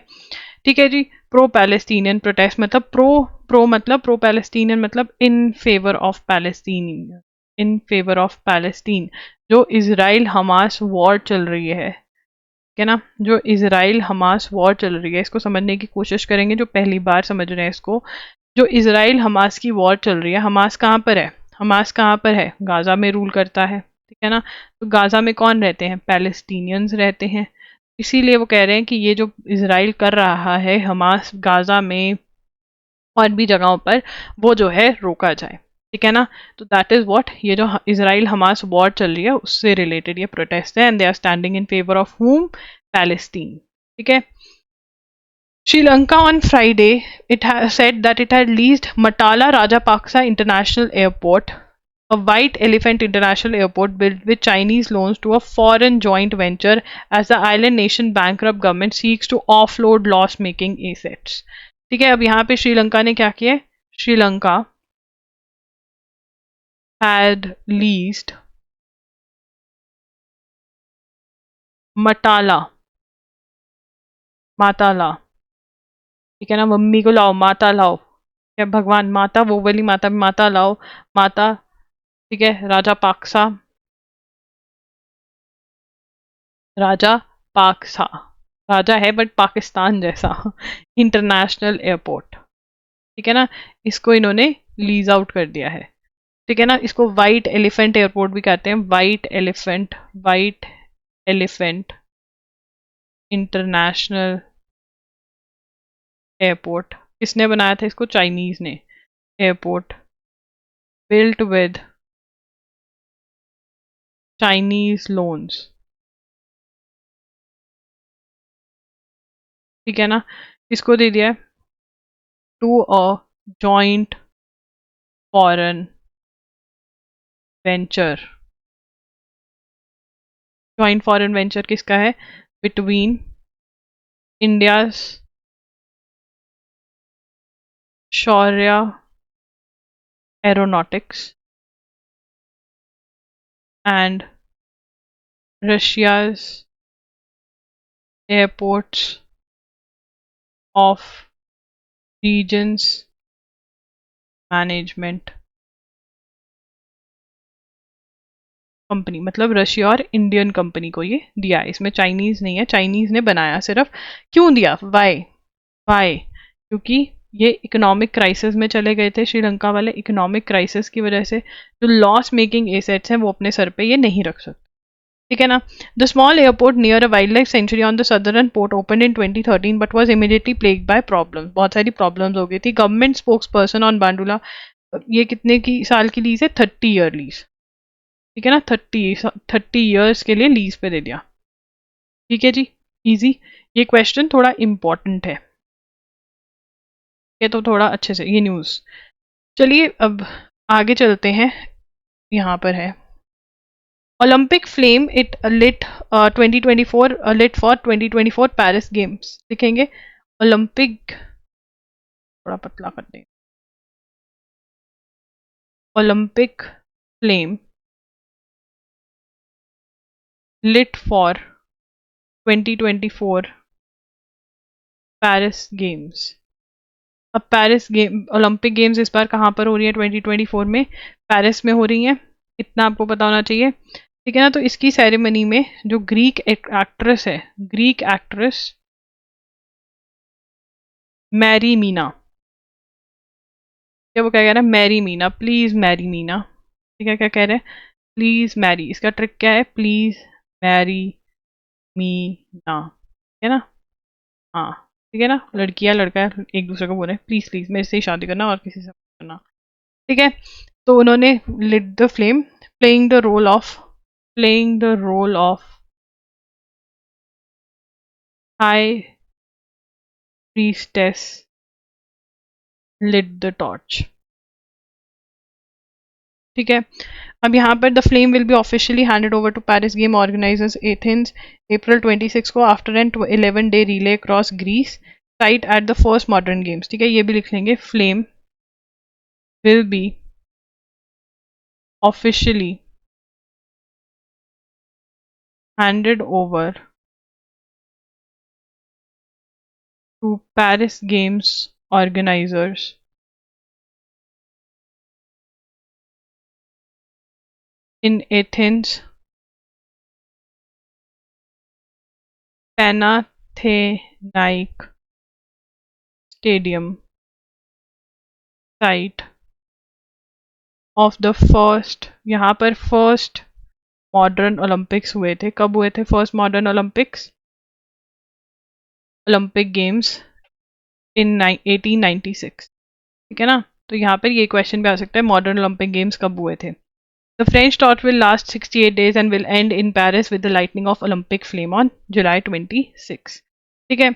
ठीक है जी। प्रो पैलेस्टीनियन प्रोटेस्ट मतलब प्रो मतलब प्रो पैलेस्टीनियन मतलब इन favour of Palestine, in favour of Palestine. जो इजराइल हमास वॉर चल रही है, ठीक है ना, जो इजराइल हमास वॉर चल रही है, इसको समझने की कोशिश करेंगे जो पहली बार समझ रहे हैं इसको। जो इजराइल हमास की वॉर चल रही है, हमास कहाँ पर है, हमास कहाँ पर है, गाजा में रूल करता है, ठीक है ना। तो गाजा में कौन रहते हैं, पैलेस्टीनियंस रहते हैं। इसीलिए वो कह रहे हैं कि ये जो इजराइल कर रहा है हमास गाजा में और भी जगहों पर, वो जो है रोका जाए, ठीक है ना। तो दैट इज व्हाट, ये जो इजराइल हमास वॉर चल रही है उससे रिलेटेड ये प्रोटेस्ट है, and they are standing in favour of हुम, पैलेस्टीन, ठीक है। Sri Lanka on Friday it has said that it had leased Matala Rajapaksa International Airport, a White Elephant International Airport built with Chinese loans to a foreign joint venture as the island nation bankrupt government seeks to offload loss-making assets। ठीक है, अब यहाँ पे श्रीलंका ने क्या किया है, श्रीलंका had leased Matala, माताला, ठीक है ना, मम्मी को लाओ, माता लाओ, क्या भगवान, माता, वो वाली माता, माता लाओ, माता, ठीक है, राजा पाक्सा, राजा पाक्सा, राजा है बट पाकिस्तान जैसा इंटरनेशनल एयरपोर्ट, ठीक है ना, इसको इन्होंने लीज आउट कर दिया है, ठीक है ना। इसको वाइट एलिफेंट एयरपोर्ट भी कहते हैं, वाइट एलिफेंट इंटरनेशनल एयरपोर्ट। किसने बनाया था इसको? चाइनीज ने। Airport built with Chinese loans, ठीक है ना। इसको दे दिया है to a joint foreign venture. Joint foreign venture किसका है? Between India's Shaurya aeronautics and Russia's airports of regions management company, मतलब रशिया और इंडियन कंपनी को ये दिया है, इसमें चाइनीज नहीं है, चाइनीज ने बनाया सिर्फ। क्यों दिया? वाई? वाई? क्योंकि ये इकोनॉमिक क्राइसिस में चले गए थे श्रीलंका वाले, इकोनॉमिक क्राइसिस की वजह से जो लॉस मेकिंग एसेट्स हैं वो अपने सर पे ये नहीं रख सकते, ठीक है ना। The small airport near a wildlife sanctuary on the southern port open in 2013 but was immediately plagued by problem. बहुत सारी प्रॉब्लम्स हो गई थी। Government spokesperson on Bandula, ये कितने की साल की लीज है? 30 ईयर लीज, ठीक है ना, 30 ईयर्स के लिए लीज पे दे दिया, ठीक है जी, इजी। ये क्वेश्चन थोड़ा इंपॉर्टेंट है, ये तो थोड़ा अच्छे से ये न्यूज़। चलिए अब आगे चलते हैं, यहाँ पर है Olympic flame it lit 2024 lit for 2024 Paris games, लिखेंगे ओलंपिक, थोड़ा पतला कर दें, Olympic flame lit for 2024 Paris games. अब पेरिस गेम, ओलंपिक गेम्स इस बार कहाँ पर हो रही है? 2024 में पेरिस में हो रही है, इतना आपको पता होना चाहिए, ठीक है ना। तो इसकी सेरेमनी में जो ग्रीक एक्ट्रेस है, ग्रीक एक्ट्रेस मैरी मीना, क्या वो क्या कह रहा है? Mary Mina, please Mary Mina, ठीक है, क्या कह रहे हैं? प्लीज मैरी, इसका ट्रिक क्या है? प्लीज मैरी मीना, ठीक है ना। हाँ, ठीक है ना, लड़की है लड़का है एक दूसरे को बोल रहे हैं प्लीज प्लीज मेरे से ही शादी करना और किसी से मत करना, ठीक है। तो उन्होंने lit the flame, playing the role of playing the role of high priestess lit the torch, ठीक है। अब यहाँ पर the flame will be officially handed over to Paris games organisers Athens April 26 को after an 11 day relay cross Greece site at the first modern games, ठीक है, ये भी लिख लेंगे। Flame will be officially handed over to Paris Games organizers in Athens Panathinaike Stadium, site of the first, यहाँ पर फर्स्ट मॉडर्न ओलंपिक्स हुए थे। कब हुए थे first modern Olympics? Olympic games in 1896, ठीक है ना। तो यहाँ पर ये क्वेश्चन भी आ सकता है, मॉडर्न ओलंपिक गेम्स कब हुए थे? The French tour will last 68 days and will end in Paris with the lighting of Olympic flame on July 26, ठीक है।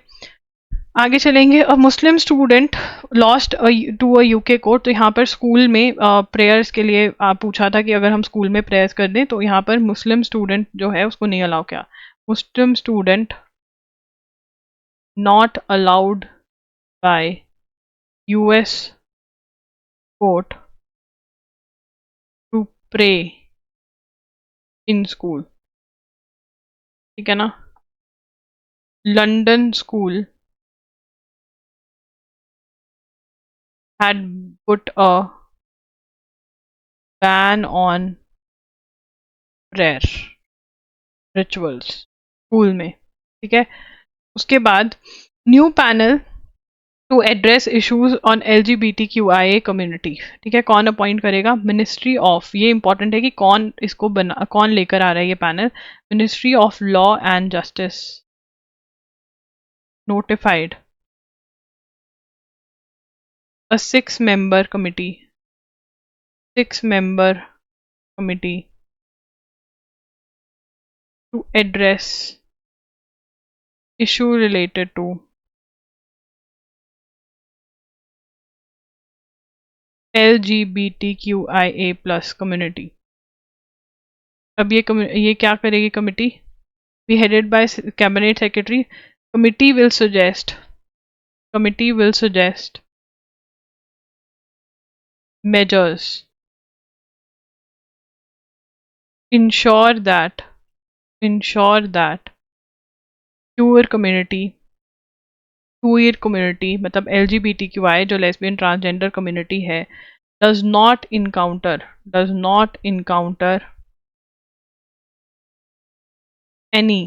आगे चलेंगे। A Muslim student lost to a UK court, तो यहाँ पर स्कूल में प्रेयर्स के लिए पूछा था कि अगर हम स्कूल में प्रेयर्स कर दें तो यहाँ पर मुस्लिम स्टूडेंट जो है उसको नहीं अलाउ किया। Muslim student not allowed by US court to pray in school, ठीक है ना। London school had put a ban on prayer rituals school में, ठीक है। उसके बाद new panel to address issues on LGBTQIA community, ठीक है। कौन अपॉइंट करेगा? मिनिस्ट्री ऑफ, ये इंपॉर्टेंट है कि कौन इसको बना, कौन लेकर आ रहा है ये panel. Ministry of law and justice notified a 6-member committee to address issue related to LGBTQIA plus community। अब ये क्या करेगी committee? Be headed by cabinet secretary. Committee will suggest measures ensure that queer community मतलब LGBTQI जो लेस्बियन ट्रांसजेंडर कम्युनिटी है does not encounter any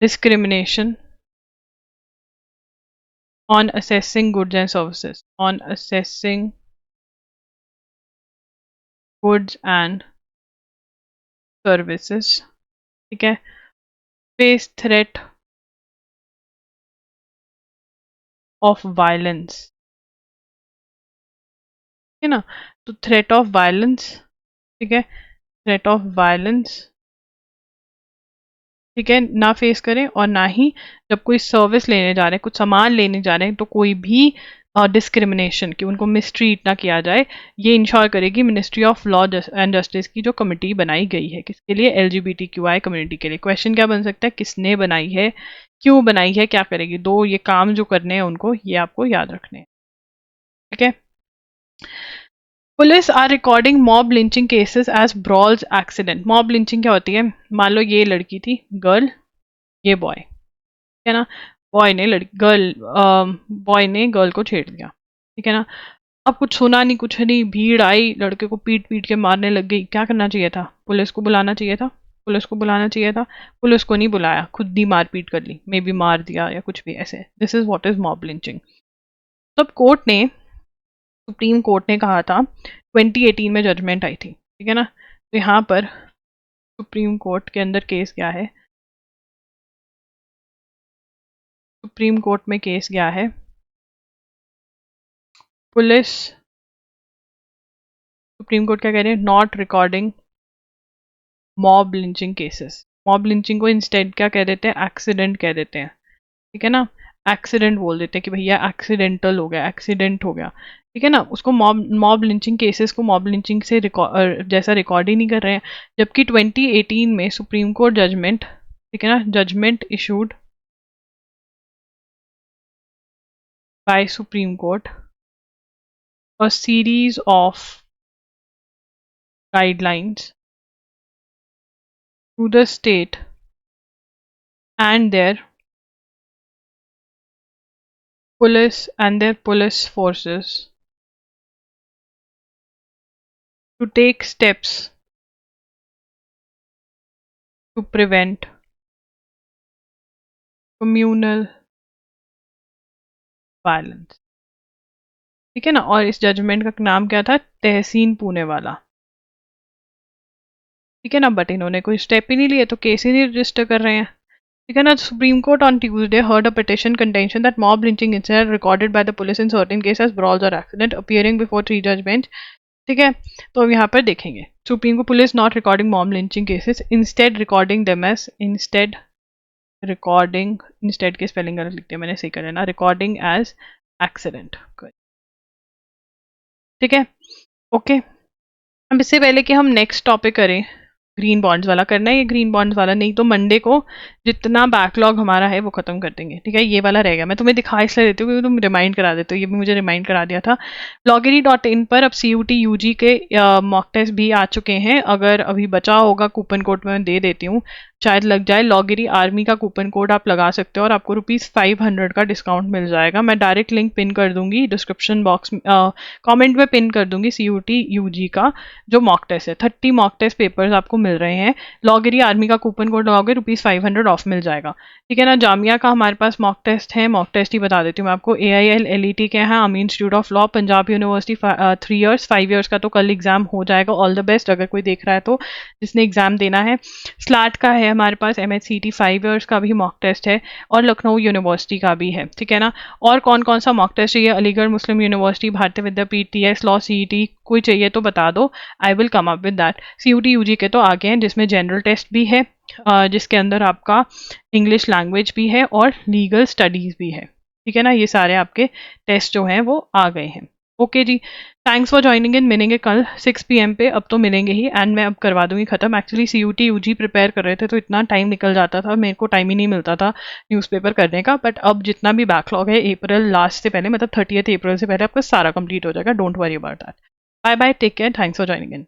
discrimination on assessing goods and services, ठीक है। face threat of violence, है ना। तो थ्रेट ऑफ वायलेंस, ठीक है, थ्रेट ऑफ वायलेंस, ठीक है, ना फेस करें। और ना ही जब कोई सर्विस लेने जा रहे हैं, कुछ सामान लेने जा रहे हैं, तो कोई भी डिस्क्रिमिनेशन कि उनको मिसट्रीट ना किया जाए, ये इंश्योर करेगी ministry of law and justice की जो कमेटी बनाई गई है। किसके लिए? LGBTQI कम्युनिटी के लिए। क्वेश्चन क्या बन सकता है? किसने बनाई है, क्यों बनाई है, क्या करेगी? दो ये काम जो करने हैं उनको, ये आपको याद रखने हैं, ठीक है। Police are recording mob lynching cases as brawls accident. Mob lynching क्या होती है? मान लो ये लड़की थी, गर्ल, ये बॉय, है ना। बॉय ने गर्ल को छेड़ दिया, ठीक है ना। अब कुछ सुना नहीं, कुछ नहीं, भीड़ आई, लड़के को पीट पीट के मारने लग गई। क्या करना चाहिए था? पुलिस को बुलाना चाहिए था। पुलिस को नहीं बुलाया, खुद ही मारपीट कर ली, मे बी मार दिया या कुछ भी ऐसे। This is what is mob lynching. तब सुप्रीम कोर्ट ने कहा था, 2018 में जजमेंट आई थी, ठीक है ना। तो यहाँ पर सुप्रीम कोर्ट के अंदर केस गया है, सुप्रीम कोर्ट में केस गया है। सुप्रीम कोर्ट क्या कह रहे हैं? Not recording mob lynching cases. Mob lynching को इंस्टेड क्या कह देते हैं? एक्सीडेंट कह देते हैं, ठीक है ना। एक्सीडेंट बोल देते हैं कि भैया एक्सीडेंटल हो गया, एक्सीडेंट हो गया, ठीक है ना। उसको मॉब लिंचिंग केसेस को मॉब लिंचिंग से जैसा रिकॉर्ड ही नहीं कर रहे हैं। जबकि 2018 में सुप्रीम कोर्ट जजमेंट, ठीक है ना, judgment issued by supreme court a series of guidelines to the state and their police forces to take steps to prevent communal violence, ठीक है ना। और इस जजमेंट का नाम क्या था? तहसीन पूनेवाला, ठीक है ना। बट इन्होंने कोई स्टेप ही नहीं लिए, तो केस ही नहीं रजिस्टर कर रहे हैं, ठीक है ना। Supreme court on Tuesday heard a petition contention that mob lynching incident recorded by the police in certain cases brawls और एक्सीडेंट अपीयरिंग बिफोर 3 जज बेंच, ठीक है। तो अब यहाँ पर देखेंगे सुप्रीम को police not recording mob lynching cases, instead recording them as instead के स्पेलिंग गलत लिखते हैं, मैंने सही कर लेना, रिकॉर्डिंग एज एक्सीडेंट, ठीक है। ओके, अब इससे पहले कि हम नेक्स्ट टॉपिक करें, ग्रीन बॉन्ड्स वाला करना है, ये ग्रीन बॉन्ड्स वाला, नहीं तो मंडे को जितना बैकलॉग हमारा है वो खत्म कर देंगे, ठीक है। ये वाला रह गया, मैं तुम्हें दिखा इसलिए देती हूँ क्योंकि तुम रिमाइंड करा देते हो, ये भी मुझे रिमाइंड करा दिया था। loggery.in पर अब CUT UG के मॉक टेस्ट भी आ चुके हैं, अगर अभी बचा होगा कूपन कोड मैं दे देती हूँ, शायद लग जाए। लॉगेरी आर्मी का कूपन कोड आप लगा सकते हो और आपको ₹500 का डिस्काउंट मिल जाएगा। मैं डायरेक्ट लिंक पिन कर दूंगी डिस्क्रिप्शन बॉक्स में, कमेंट में पिन कर दूंगी। CUT UG का जो मॉक टेस्ट है, 30 मॉक टेस्ट पेपर्स आपको मिल रहे हैं। लॉगेरी आर्मी का कूपन कोड लगाओगे ₹500 ऑफ मिल जाएगा, ठीक है ना। जामिया का हमारे पास मॉक टेस्ट है, मॉक टेस्ट ही बता देती हूँ मैं आपको। AIL LET के हैं, army institute of law, Punjab university, 3 years, 5 years का तो कल एग्जाम हो जाएगा। ऑल द बेस्ट अगर कोई देख रहा है तो, जिसने एग्जाम देना है। स्लैट का है हमारे पास, MHCT 5 ईयर्स का भी मॉक टेस्ट है, और लखनऊ यूनिवर्सिटी का भी है, ठीक है ना। और कौन कौन सा मॉक टेस्ट चाहिए, अलीगढ़ मुस्लिम यूनिवर्सिटी, भारतीय विद्यापीठ, TS लॉ, CET, कोई चाहिए तो बता दो, I will come up with that. CUT UG के तो आगे हैं, जिसमें जनरल टेस्ट भी है, जिसके अंदर आपका इंग्लिश लैंग्वेज भी है और लीगल स्टडीज भी है, ठीक है ना। ये सारे आपके टेस्ट जो हैं वो आ गए हैं। ओके जी, थैंक्स फॉर ज्वाइनिंग इन। मिलेंगे कल 6 PM पे, अब तो मिलेंगे ही, एंड मैं अब करवा दूंगी खत्म। एक्चुअली CUT UG प्रिपेयर कर रहे थे तो इतना टाइम निकल जाता था, मेरे को टाइम ही नहीं मिलता था न्यूज़पेपर करने का, बट अब जितना भी बैकलॉग है अप्रैल लास्ट से पहले, मतलब 30 अप्रैल से पहले आपका सारा कंप्लीट हो जाएगा। Don't worry about that. Bye bye, take care, thanks for joining in.